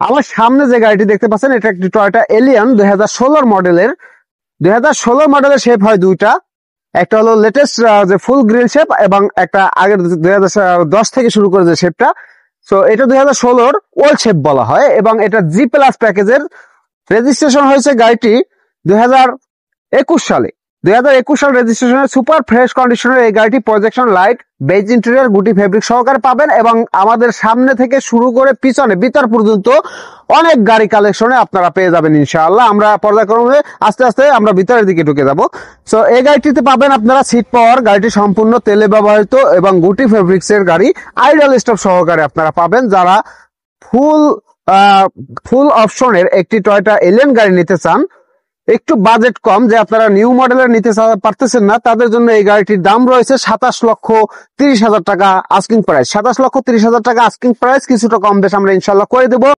আমার সামনে যে গাড়িটি দেখতে পাচ্ছেন এটা একটি টয়োটা এলিয়ন 2016 মডেলের। 2016 মডেলের শেপ হয় দুইটা, একটা হলো লেটেস্ট যে ফুল গ্রিন শেপ এবং একটা আগের 2010 থেকে শুরু করে যে শেপটা। সো এটা 2016 ওল্ড শেপ বলা হয় এবং এটা জি প্লাস প্যাকেজের। রেজিস্ট্রেশন হয়েছে গাড়িটি 2021 সালে। 2021 সাল রেজিস্ট্রেশনের সুপার ফ্রেশ কন্ডিশনের এই গাড়িটি প্রজেকশন লাইট, বেজ ইন্টেরিয়র, গুটি ফেব্রিক সহকারে পাবেন এবং আমাদের সামনে থেকে শুরু করে পিছনে ভিতর পর্যন্ত অনেক গাড়ি কালেকশনে আপনারা পেয়ে যাবেন ইনশাআল্লাহ। আমরা পর্যায়ক্রমে আস্তে আস্তে আমরা ভিতরের দিকে ঢুকে যাব। সো এই গাড়িটিতে পাবেন আপনারা সিট পাওয়ার, গাড়িটি সম্পূর্ণ তেলে ব্যবহৃত এবং গুটি ফেব্রিক্স এর গাড়ি, আইডল স্টপ সহকারে আপনারা পাবেন। যারা ফুল ফুল অপশনের একটি টয়োটা এলিয়ন গাড়ি নিতে চান, একটু বাজেট কম, যে আপনারা নিউ মডেলের নিতে পারতেছেন না, তাদের জন্য এই গাড়িটির দাম রয়েছে 27,30,000 টাকা আস্কিং প্রাইস। 27,30,000 টাকা আস্কিং প্রাইস, কিছুটা কম বেশ আমরা ইনশাল্লাহ করে দেবো।